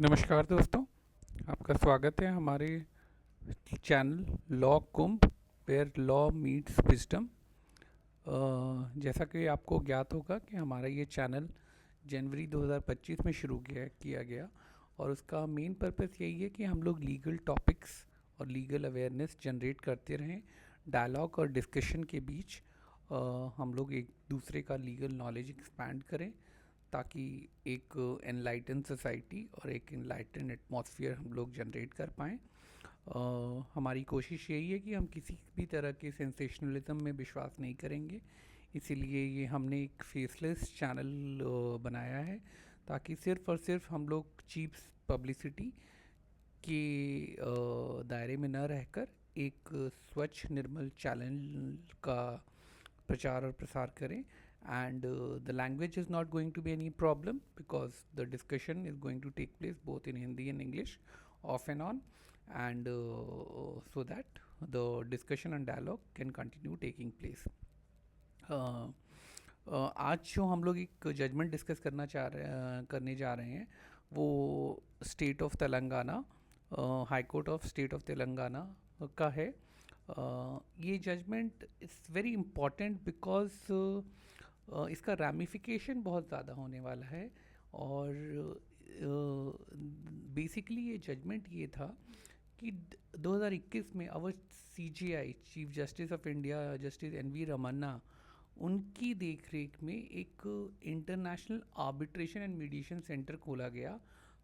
नमस्कार दोस्तों, आपका स्वागत है हमारे channel law Kumbh where law meets wisdom. जैसा कि आपको ज्ञात होगा कि हमारा ये चैनल जनवरी 2025 में शुरू किया गया और उसका मेन पर्पस यही है कि हम लोग लीगल टॉपिक्स और लीगल अवेयरनेस जनरेट करते रहें। डायलॉग और डिस्कशन के बीच हम लोग एक दूसरे का लीगल नॉलेज एक्सपैंड करें ताकि एक एनलाइटन सोसाइटी और एक एनलाइटन एटमॉस्फेयर हम लोग जनरेट कर पाएँ। हमारी कोशिश यही है कि हम किसी भी तरह के सेंसेशनलिज्म में विश्वास नहीं करेंगे, इसीलिए ये हमने एक फेसलेस चैनल बनाया है ताकि सिर्फ और सिर्फ हम लोग चीप पब्लिसिटी के दायरे में न रहकर एक स्वच्छ निर्मल चैनल का प्रचार और प्रसार करें। And the language is not going to be any problem because the discussion is going to take place both in Hindi and English off and on, and so that the discussion and dialogue can continue taking place. आज जो हम लोग एक judgement discuss करने जा रहे हैं वो state of Telangana, high court of state of Telangana का है। ये judgement is very important because इसका रैमिफिकेशन बहुत ज़्यादा होने वाला है। और बेसिकली ये जजमेंट ये था कि 2021 में our CGI chief justice of India justice NV. Ramana, उनकी देखरेख में एक international arbitration and mediation centre खोला गया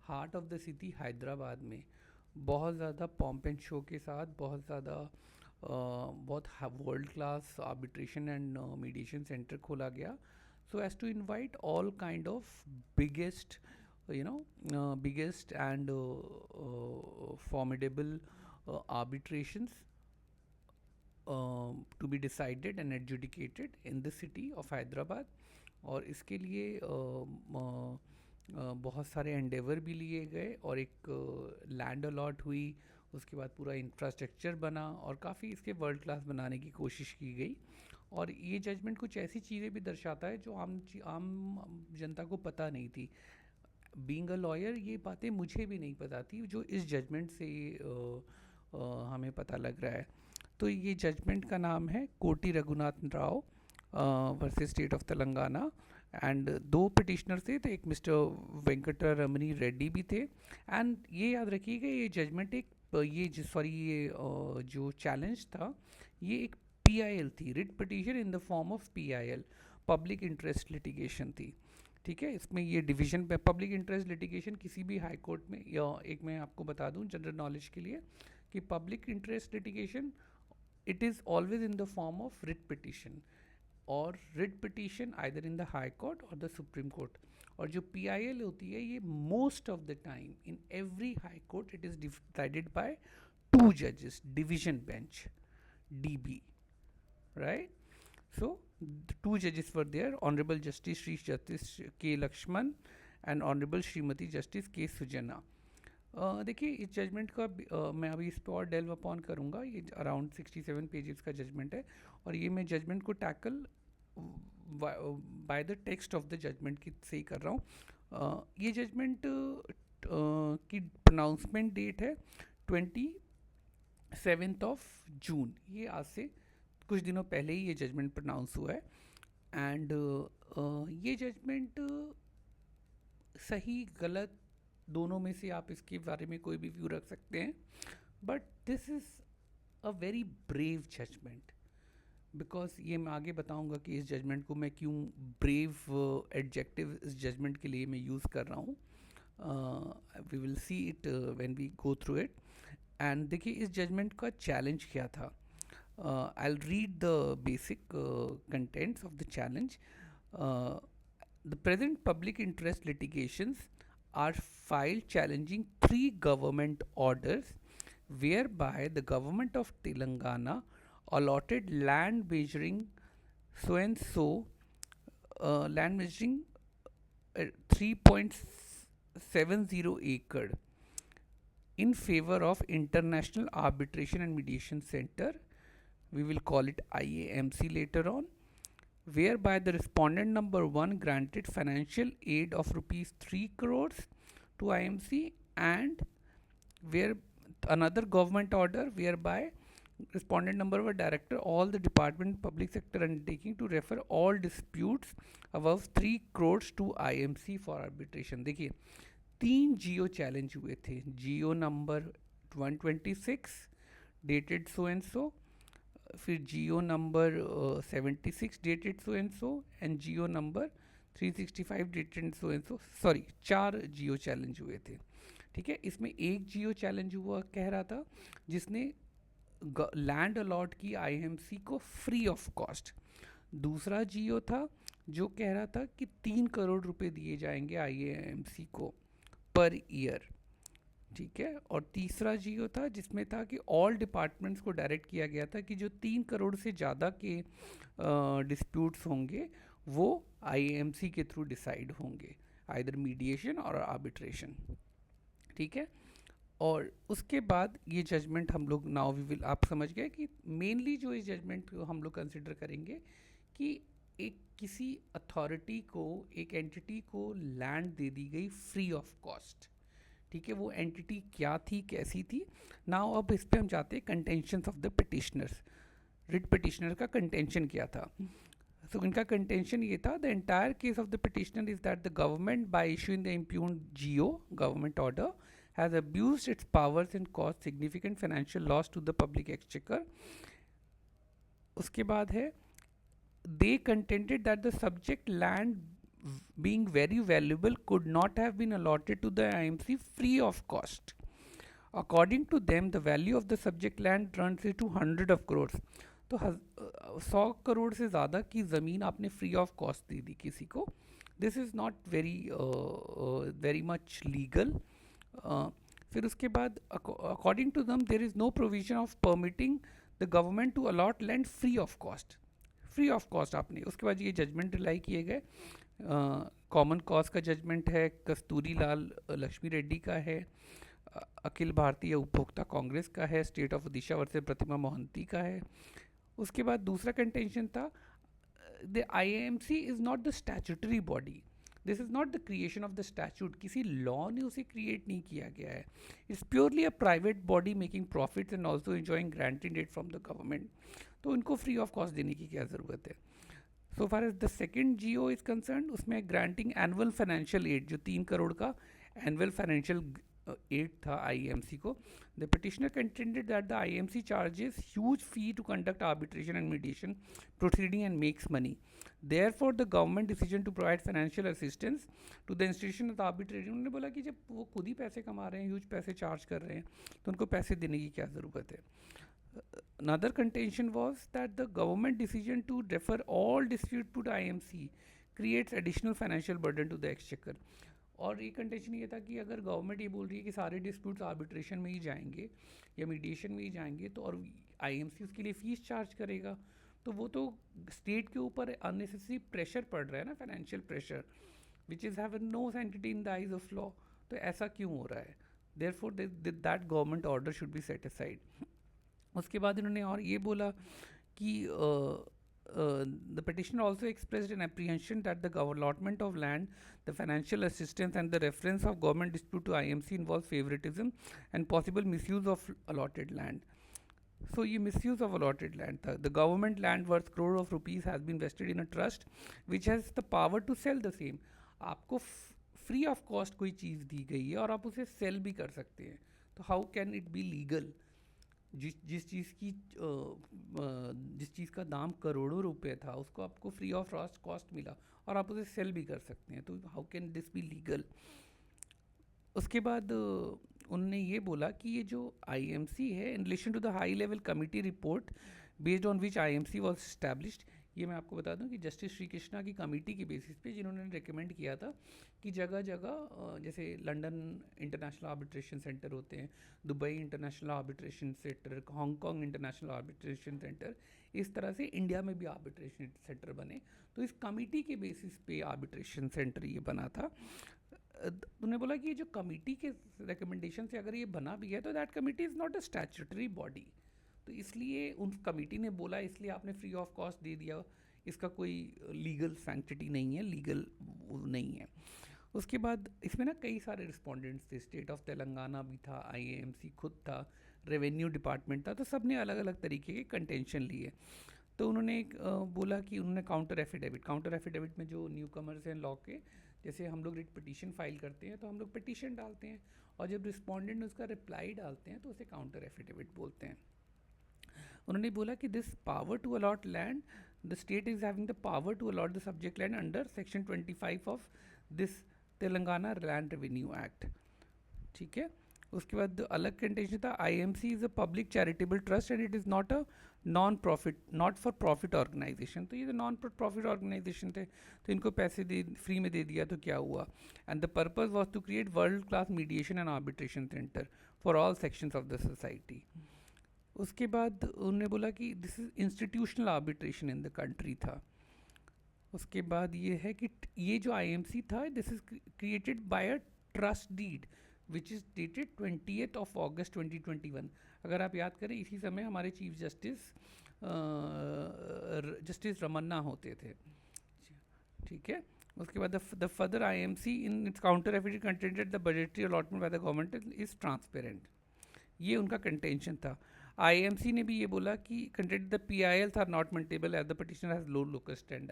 heart of the city Hyderabad में। बहुत ज़्यादा पॉम्प एंड शो के साथ बहुत world class arbitration and mediation centre खोला गया, so as to invite all kind of biggest biggest and formidable arbitrations to be decided and adjudicated in the city of Hyderabad। और इसके लिए बहुत सारे एंडेवर भी लिए गए और एक लैंड अलॉट हुई, उसके बाद पूरा इंफ्रास्ट्रक्चर बना और काफ़ी इसके वर्ल्ड क्लास बनाने की कोशिश की गई। और ये जजमेंट कुछ ऐसी चीज़ें भी दर्शाता है जो आम जनता को पता नहीं थी। बीइंग अ लॉयर ये बातें मुझे भी नहीं पता थी जो इस जजमेंट से हमें पता लग रहा है। तो ये जजमेंट का नाम है कोटी Raghunath Rao versus state of Telangana. And दो पिटिशनर थे, तो एक मिस्टर वेंकटा रमनी रेड्डी भी थे। एंड ये याद रखिएगा ये जजमेंट ये जो चैलेंज था ये एक पीआईएल थी, writ petition in the form of PIL, public interest litigation थी। ठीक है, इसमें ये डिवीजन पे पब्लिक इंटरेस्ट लिटिगेशन किसी भी हाई कोर्ट में, या एक मैं आपको बता दूं जनरल नॉलेज के लिए कि public interest litigation it is always in the form of writ petition, और writ petition either in the high court और द सुप्रीम कोर्ट। और जो पीआईएल होती है ये most of the time in every high court it is decided by two जजेस, division bench, DB, right? So the two judges were there, Honorable Justice Sri Justice K. Lakshman and Honorable Srimati Justice K. Sujana। देखिए इस judgement का मैं अभी इस पर और delve upon करूँगा। ये अराउंड 67 पेजेस का जजमेंट है और ये मैं जजमेंट को tackle by the text of the judgement की से ही कर रहा हूँ। ये जजमेंट की प्रोनाउंसमेंट डेट है 27th ऑफ जून। ये आज से कुछ दिनों पहले ही ये जजमेंट प्रोनाउंस हुआ है। एंड ये जजमेंट सही गलत दोनों में से आप इसके बारे में कोई भी व्यू रख सकते हैं, but this is a very brave judgement because ये मैं आगे बताऊंगा कि इस जजमेंट को मैं क्यों ब्रेव एडजेक्टिव इस जजमेंट के लिए मैं यूज़ कर रहा हूँ। We will see it when we go through it. And देखिए इस जजमेंट का चैलेंज क्या था। I'll read the basic contents of the challenge. The present public interest litigations are filed challenging three government orders whereby the government of Telangana allotted land measuring so and so land measuring 3.70 acre in favor of International Arbitration and Mediation Center, we will call it IAMC later on, whereby the respondent number 1 granted financial aid of rupees 3 crores to IMC and where another government order whereby respondent number of a director all the department public sector undertaking to refer all disputes above 3 crores to IMC for arbitration. देखिए 3 जियो challenge हुए थे, G O number 126 dated so and so, फिर G O number 76 dated so and so, and G O number 365 dated so and so, sorry 4 G O challenge हुए थे। ठीक है, इसमें एक जियो चैलेंज हुआ कह रहा था जिसने लैंड अलॉट की आईएमसी को फ्री ऑफ कॉस्ट। दूसरा जियो था जो कह रहा था कि 3 करोड़ रुपए दिए जाएंगे आईएमसी को पर ईयर। ठीक है, और तीसरा जियो था जिसमें था कि ऑल डिपार्टमेंट्स को डायरेक्ट किया गया था कि जो 3 करोड़ से ज़्यादा के डिस्प्यूट्स होंगे वो आईएमसी के थ्रू डिसाइड होंगे, आइदर मीडिएशन और आर्बिट्रेशन। ठीक है, और उसके बाद ये जजमेंट हम लोग नाउ वी विल, आप समझ गए कि मेनली जो इस जजमेंट को हम लोग कंसिडर करेंगे कि एक किसी अथॉरिटी को, एक एंटिटी को लैंड दे दी गई फ्री ऑफ कॉस्ट। ठीक है, वो एंटिटी क्या थी, कैसी थी। नाउ अब इस पे हम जाते हैं contentions of the petitioners. Writ petitioner का कंटेंशन क्या था? So इनका कंटेंशन ये था, the entire case of the petitioner is that the government by issuing the impugned G O government order has abused its powers and caused significant financial loss to the public exchequer. उसके बाद है, they contended that the subject land being very valuable could not have been allotted to the IMC free of cost. According to them, the value of the subject land runs to 100 of crores. तो 100 करोड़ से ज़्यादा की ज़मीन आपने free of cost दे दी किसी को. This is not very much legal. फिर उसके बाद according to them there is no provision of permitting the government to allot land free of cost. Free of cost आपने. उसके बाद ये जजमेंट रिलाई किए गए. कॉमन कॉज का जजमेंट है, कस्तूरी लाल लक्ष्मी रेड्डी का है, अखिल भारतीय उपभोक्ता कांग्रेस का है, state of Odisha versus Pratima Mohanty का है. उसके बाद दूसरा कंटेंशन था, the IMC is not the statutory body. This is not the creation of the statute. किसी लॉ ने उसे क्रिएट नहीं किया गया है. It's purely a private body making profits and also enjoying granted aid from the government. तो उनको free of cost देने की क्या ज़रूरत है. So far as the second G O is concern, उसमें ग्रांटिंग एनुअल फाइनेंशियल एड, जो 3 करोड़ का एनुअल फाइनेंशियल एड था आईएमसी को. The petitioner contended that the IMC charges huge fee to conduct arbitration and mediation proceeding and makes money. Therefore, the government decision to provide financial assistance to the institution of arbitration. उन्होंने बोला कि जब वो खुद ही पैसे कमा रहे हैं, ह्यूज पैसे चार्ज कर रहे हैं, तो उनको पैसे देने की क्या ज़रूरत है. Another contention was that the government decision to refer all dispute to the IMC creates additional financial burden to the exchequer. और ये कंटेंशन ये था कि अगर गवर्नमेंट ये बोल रही है कि सारे डिस्प्यूट्स आर्बिट्रेशन में ही जाएंगे या मीडिएशन में ही जाएंगे, तो और आईएमसी उसके लिए फ़ीस चार्ज करेगा, तो वो तो स्टेट के ऊपर अननेसेसरी प्रेशर पड़ रहा है ना, financial pressure, which is have no sanctity in the eyes of law. तो ऐसा क्यों हो रहा है. Therefore that government order should be set aside. उसके बाद इन्होंने और ये बोला कि the petitioner also expressed an apprehension that the allotment of land, the financial assistance and the reference of government dispute to IMC involves favoritism and possible misuse of allotted land. So ये misuse of allotted land था. The government land worth crore of rupees has been vested in a trust which has the power to sell the same. आपको free of cost कोई चीज़ दी गई है और आप उसे sell भी कर सकते हैं, तो how can it be legal? जिस चीज़ का दाम करोड़ों रुपए था उसको आपको फ्री ऑफ कॉस्ट मिला और आप उसे सेल भी कर सकते हैं, तो how can this be legal. उसके बाद उन्होंने ये बोला कि ये जो आईएमसी है, in relation to the high level committee report based on which IMC was established, ये मैं आपको बता दूं कि जस्टिस श्री कृष्णा की कमेटी के बेसिस पे जिन्होंने रिकमेंड किया था कि जगह जगह जैसे लंदन इंटरनेशनल आर्बिट्रेशन सेंटर होते हैं, Dubai international arbitration centre, Hong Kong international arbitration centre, इस तरह से इंडिया में भी आर्बिट्रेशन सेंटर बने. तो इस कमेटी के बेसिस पे आर्बिट्रेशन सेंटर ये बना था. उन्होंने बोला कि ये जो कमेटी के रिकमेंडेशन से अगर ये बना भी है तो that committee is not a statutory body. तो इसलिए उन कमेटी ने बोला इसलिए आपने फ्री ऑफ कॉस्ट दे दिया, इसका कोई लीगल सैंक्टिटी नहीं है, लीगल नहीं है. उसके बाद इसमें ना कई सारे रिस्पोंडेंट्स थे, स्टेट ऑफ तेलंगाना भी था, आईएएमसी खुद था, रेवेन्यू डिपार्टमेंट था, तो सब ने अलग अलग तरीके के कंटेंशन लिए। तो उन्होंने बोला कि उन्होंने काउंटर एफिडेविट में जो न्यू कमर्स हैं लॉ के, जैसे हम लोग रिट पिटीशन फाइल करते हैं तो हम लोग पिटीशन डालते हैं, और जब रिस्पोंडेंट उसका रिप्लाई डालते हैं तो उसे काउंटर एफिडेविट बोलते हैं। उन्होंने बोला कि this power to allot land, the state is having the power to allot the subject land under section 25 of this Telangana land revenue act. ठीक है। उसके बाद अलग कंटेंशन था, IMC is a public charitable trust and it is not for profit organisation. तो ये तो non profit organisation थे, तो इनको पैसे दे फ्री में दे दिया तो क्या हुआ। And the purpose was to create world class mediation and arbitration centre for all sections of the society. उसके बाद उन्होंने बोला कि this is institutional arbitration in the country था। उसके बाद ये है कि ये जो आईएमसी था, this is created by a trust deed which is dated 20th of August 2021। अगर आप याद करें, इसी समय हमारे चीफ जस्टिस रमन्ना होते थे। ठीक है। उसके बाद the further IMC in its counter affidavit contented the budgetary allotment by the government is transparent. ये उनका कंटेंशन था। आईएमसी ने भी ये बोला कि contend the PIL are not maintainable as the petitioner has lo locus stand.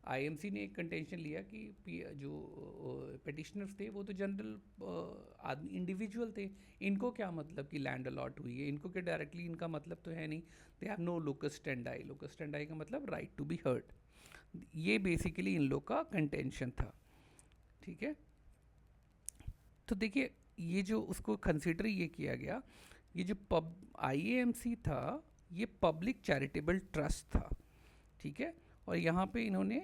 IMC ने एक कंटेंशन लिया कि जो पिटिशनर्स थे वो तो जनरल इंडिविजुअल थे, इनको क्या मतलब कि लैंड अलॉट हुई है, इनको क्या डायरेक्टली इनका मतलब तो है नहीं, they have no locus standi. Locus standi का मतलब राइट टू बी हर्ड। ये बेसिकली इन लोग का कंटेंशन था। ठीक है। तो देखिए, ये जो उसको कंसिडर ये किया गया, ये जो आईएएमसी था ये पब्लिक चैरिटेबल ट्रस्ट था। ठीक है। और यहाँ पे इन्होंने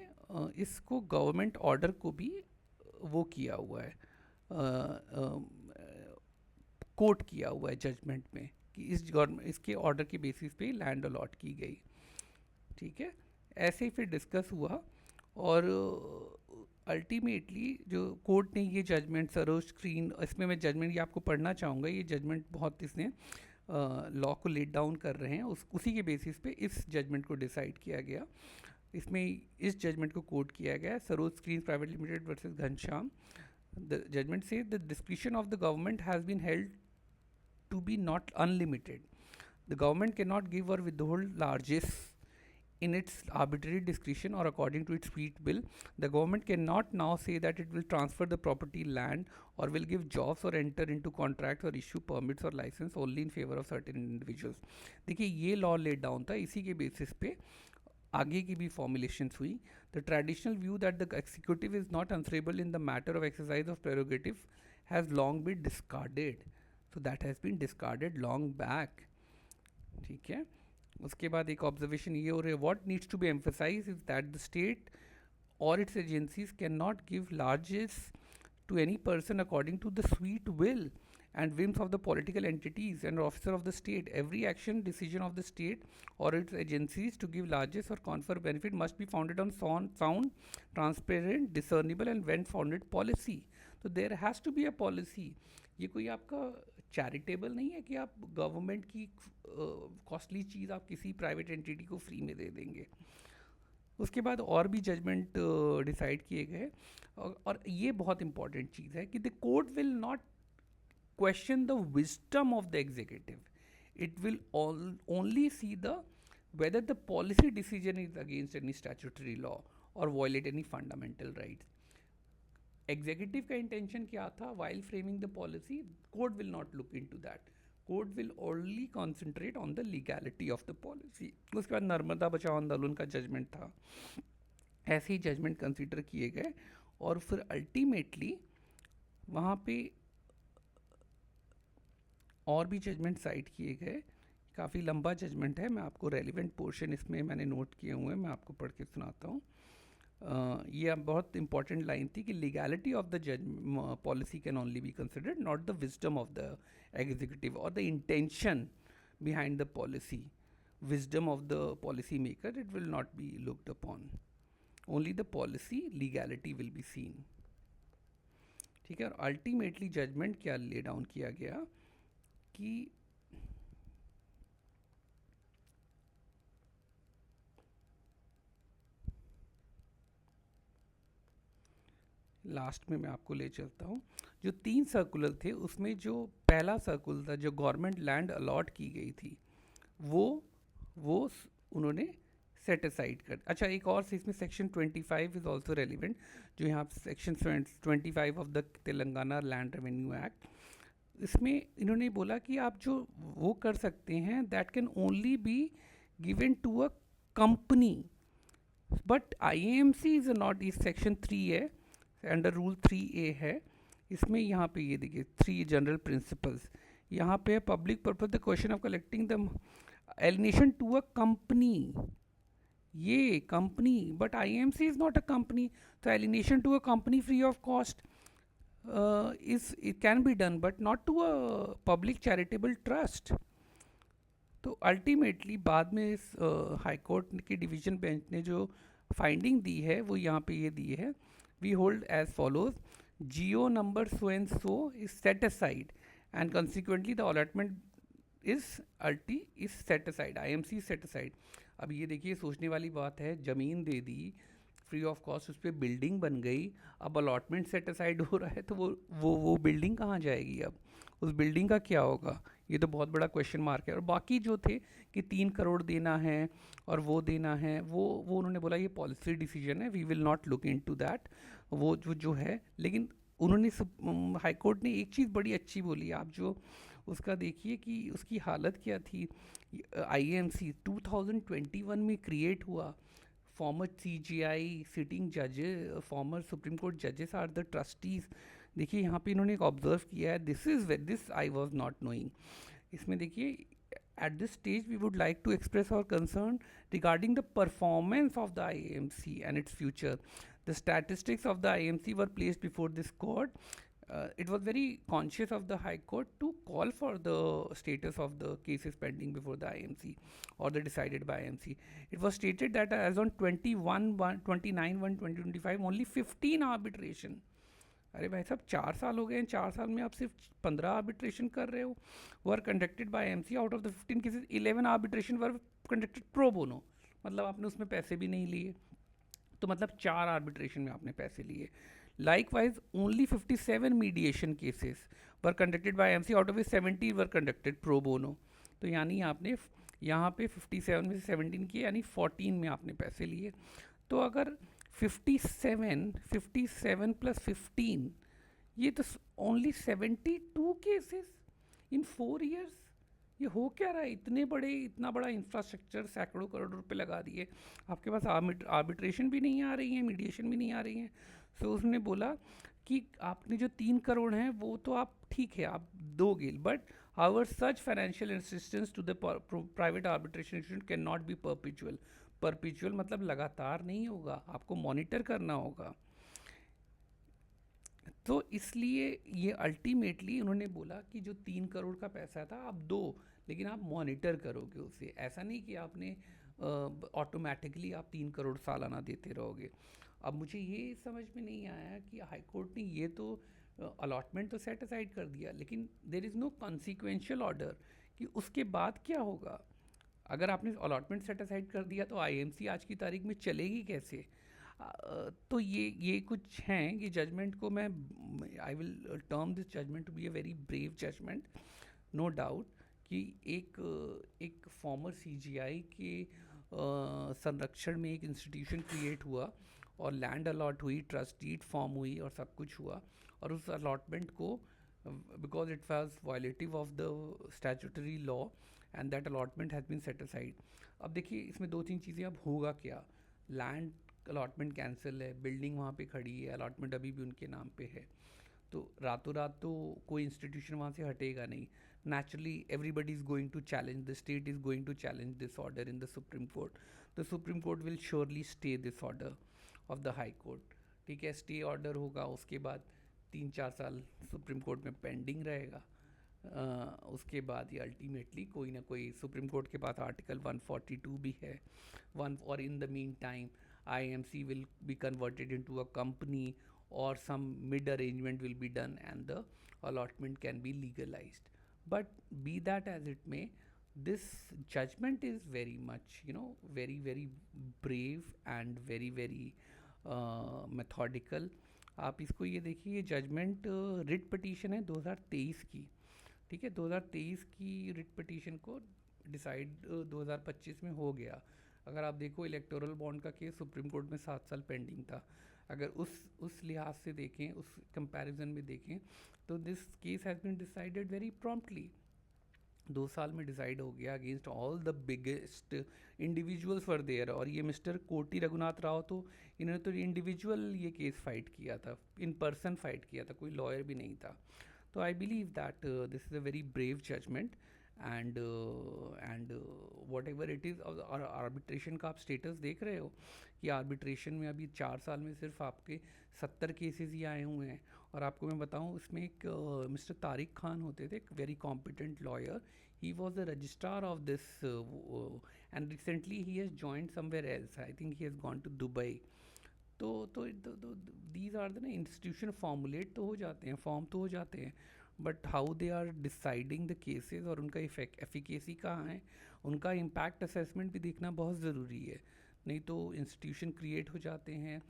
इसको गवर्नमेंट ऑर्डर को भी वो किया हुआ है, कोट किया हुआ है जजमेंट में कि इसके ऑर्डर के बेसिस पे लैंड अलॉट की गई। ठीक है। ऐसे ही फिर डिस्कस हुआ, और अल्टीमेटली जो कोर्ट ने ये जजमेंट सरोज स्क्रीन, इसमें मैं जजमेंट ये आपको पढ़ना चाहूँगा, ये जजमेंट बहुत इसने लॉ को लेट डाउन कर रहे हैं, उसी के बेसिस पे इस जजमेंट को डिसाइड किया गया। इसमें इस जजमेंट को कोट किया गया है, Saroj screen private limited versus Ghanshyam. The judgment से the description of the government has been held to be not unlimited. The government cannot give or withhold largesse in its arbitrary discretion or according to its sweet will. The government cannot now say that it will transfer the property land or will give jobs or enter into contracts or issue permits or license only in favor of certain individuals. देखिए, ये law let down था, इसी के basis पे आगे की भी formulations हुई। The traditional view that the executive is not answerable in the matter of exercise of prerogative has long been discarded. So that has been discarded long back. ठीक है। उसके बाद एक ऑब्जर्वेशन ये हो रहा है, what needs to be emphasize is that the state or its agencies can not give largesse to any person according to the sweet will and whims of the political entities and officer of the state. Every action, decision of the state or its agencies to give largesse or confer benefit must be founded on sound, transparent, discernible and well-founded policy. So there has to be a policy. ये कोई आपका charitable नहीं है कि आप government की costly चीज़ आप किसी प्राइवेट एंटिटी को फ्री में दे देंगे। उसके बाद और भी जजमेंट डिसाइड किए गए, और ये बहुत इंपॉर्टेंट चीज़ है कि the court will not question the wisdom of the executive, it will only see the whether the policy decision is against any statutory law or violate any fundamental rights. Executive का intention क्या था while framing the policy, court will not look into that. Court will only concentrate on the legality of the policy. उसके बाद नर्मदा बचाओ आंदोलन का judgement था, ऐसे ही जजमेंट कंसीडर किए गए, और फिर अल्टीमेटली वहाँ पे और भी जजमेंट साइट किए गए। काफ़ी लंबा जजमेंट है, मैं आपको रेलिवेंट पोर्शन इसमें मैंने नोट किए हुए हैं, मैं आपको पढ़ के सुनाता हूँ। ये बहुत इंपॉर्टेंट लाइन थी कि legality of the policy can only be considered, not the wisdom of the executive or the intention behind the policy. Wisdom of the policy maker it will not be looked upon, only the policy legality will be seen. ठीक है। और ultimately judgement क्या lay down किया गया कि last में मैं आपको ले चलता हूँ। जो 3 सर्कुलर थे उसमें जो पहला सर्कुलर था, जो गवर्नमेंट लैंड अलॉट की गई थी, वो उन्होंने सेट असाइड कर। अच्छा, एक और इसमें सेक्शन 25 इज़ ऑल्सो रेलिवेंट, जो यहाँ section 25 of the Telangana land revenue act, इसमें इन्होंने बोला कि आप जो वो कर सकते हैं, that can only be given to a company, but IAMC is not. इस सेक्शन 3 है, अंडर रूल 3A है, इसमें यहाँ पे ये देखिए 3 जनरल प्रिंसिपल्स, यहाँ पे public purpose the question of collecting the alienation to a company, ये company, but IMC is not a company, तो alienation to a company free of cost is it can be done, but not to a public charitable trust. तो ultimately बाद में इस high court की division bench ने जो finding दी है वो यहाँ पे ये दी है, we hold as follows, GO number so and so is set aside and consequently the allotment is अल्टी is set aside, IMC set aside. अब ये देखिए सोचने वाली बात है, ज़मीन दे दी फ्री ऑफ कॉस्ट, उस पर बिल्डिंग बन गई, अब अलॉटमेंट सेट असाइड हो रहा है, तो वो बिल्डिंग कहाँ जाएगी, अब उस बिल्डिंग का क्या होगा, ये तो बहुत बड़ा क्वेश्चन मार्क है। और बाकी जो थे कि 3 करोड़ देना है और वो देना है, वो उन्होंने बोला ये पॉलिसी डिसीजन है, we will not look into that, वो जो है। लेकिन उन्होंने हाई कोर्ट ने एक चीज़ बड़ी अच्छी बोली, आप जो उसका देखिए कि उसकी हालत क्या थी। आईएमसी 2021 में क्रिएट हुआ, फॉर्मर सीजीआई सिटिंग जजेस, फॉर्मर सुप्रीम कोर्ट जजेस आर द ट्रस्टीज़। देखिए यहाँ पे इन्होंने एक ऑब्जर्व किया है, this I was not knowing. इसमें देखिए, at this stage we would like to express our concern regarding the performance of the IMC and its future. The statistics of the IMC were placed before this court. It was very conscious of the High Court to call for the status of the cases pending before the IMC or the decided by IMC. It was stated that as on 29/1/2025, only 15 arbitration. अरे भाई साहब, 4 साल हो गए हैं, 4 साल में आप सिर्फ 15 आर्बिट्रेशन कर रहे हो, were conducted by MC. Out of the 15 cases 11 arbitration were conducted pro bono, मतलब आपने उसमें पैसे भी नहीं लिए, तो मतलब 4 आर्बिट्रेशन में आपने पैसे लिए। Like wise only 57 mediation cases were conducted by MC, out of 70 were conducted pro बोनो। तो यानी आपने यहाँ पे 57 में से 17 किए, यानी 14 में आपने पैसे लिए। तो अगर 57 प्लस 15, ये तो ओनली 72 केसेस इन 4 ईयर्स। ये हो क्या रहा है, इतना बड़ा इंफ्रास्ट्रक्चर सैकड़ों करोड़ रुपए लगा दिए, आपके पास आर्बिट्रेशन भी नहीं आ रही है, मीडिएशन भी नहीं आ रही है। सो उसने बोला कि आपने जो 3 करोड़ हैं वो तो आप ठीक है आप दोगे, but however such financial assistance to the private arbitration institution can not be perpetual मतलब लगातार नहीं होगा, आपको मॉनिटर करना होगा। तो इसलिए ये अल्टीमेटली उन्होंने बोला कि जो 3 करोड़ का पैसा था आप दो, लेकिन आप मॉनिटर करोगे उसे, ऐसा नहीं कि आपने ऑटोमेटिकली आप 3 करोड़ सालाना देते रहोगे। अब मुझे ये समझ में नहीं आया कि हाई कोर्ट ने ये तो अलॉटमेंट तो सेट असाइड कर दिया, लेकिन there is no consequential order कि उसके बाद क्या होगा। अगर आपने अलॉटमेंट सेट असाइड कर दिया तो आईएमसी आज की तारीख में चलेगी कैसे। तो ये कुछ हैं, ये जजमेंट को मैं I will term this judgement to be a very brave judgement, no doubt कि एक फॉर्मर सीजीआई के संरक्षण में एक इंस्टीट्यूशन क्रिएट हुआ और लैंड अलॉट हुई, ट्रस्ट डीड फॉर्म हुई और सब कुछ हुआ, और उस अलॉटमेंट को because it was violative of the statutory law and that allotment has been set aside. अब देखिए इसमें 2-3 चीज़ें, अब होगा क्या, लैंड अलॉटमेंट कैंसिल है, बिल्डिंग वहाँ पे खड़ी है, अलॉटमेंट अभी भी उनके नाम पे है, तो रातों रात तो कोई इंस्टीट्यूशन वहाँ से हटेगा नहीं। Naturally everybody is going to challenge, the state is going to challenge this order in the supreme court. The supreme court will surely stay this order of the high court. ठीक है, stay order होगा, उसके बाद 3-4 साल supreme court में pending रहेगा। उसके बाद ये अल्टीमेटली कोई ना कोई, सुप्रीम कोर्ट के पास आर्टिकल 142 भी है, और in the mean time IMC will be converted into a company or some mid arrangement will be done and the allotment can be legalized. But be that as it may, this judgment is very much, very, very brave and very, very methodical. आप इसको ये देखिए, ये judgement writ petition है 2023 की, ठीक है, 2023 की रिट पिटीशन को डिसाइड 2025 में हो गया। अगर आप देखो इलेक्टोरल बॉन्ड का केस सुप्रीम कोर्ट में 7 साल पेंडिंग था। अगर उस लिहाज से देखें, उस कंपैरिजन में देखें, तो this case has been decided very promptly. 2 साल में डिसाइड हो गया against all the biggest individuals for there. और ये मिस्टर कोटी रघुनाथ राव, तो इन्होंने तो इंडिविजुअल ये केस फाइट किया था, इन पर्सन फाइट किया था, कोई लॉयर भी नहीं था। तो I believe that this is a very brave judgement, and whatever it is. और आर्बिट्रेशन का आप स्टेटस देख रहे हो कि आर्बिट्रेशन में अभी 4 साल में सिर्फ आपके 70 केसेस ही आए हुए हैं। और आपको मैं बताऊं, उसमें एक मिस्टर तारिक खान होते थे, एक very competent lawyer. He was the registrar of this, and recently he has joined somewhere else, I think he has gone to Dubai. तो दीज आर द ना इंस्टीट्यूशन फॉर्मुलेट तो हो जाते हैं, फॉर्म तो हो जाते हैं, but how they are deciding the cases और उनका एफिकेसी कहाँ है, उनका इम्पैक्ट असेसमेंट भी देखना बहुत ज़रूरी है। नहीं तो इंस्टीट्यूशन क्रिएट हो जाते हैं,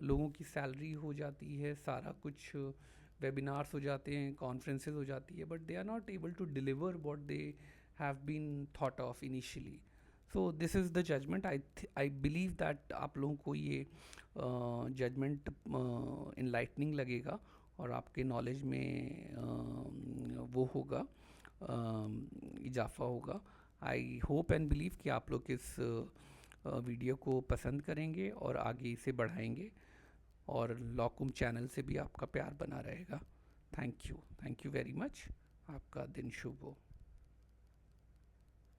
लोगों की सैलरी हो जाती है, सारा कुछ वेबिनार्स हो जाते हैं, कॉन्फ्रेंसेज हो जाती है, but they are not able to deliver what they have been thought of initially. So this is the judgement. I believe that आप लोगों को ये जजमेंट इनलाइटनिंग लगेगा और आपके नॉलेज में वो होगा, इजाफा होगा। आई होप एंड बिलीव कि आप लोग इस वीडियो को पसंद करेंगे और आगे इसे बढ़ाएंगे, और लॉकुम चैनल से भी आपका प्यार बना रहेगा। Thank you very much. आपका दिन शुभ हो।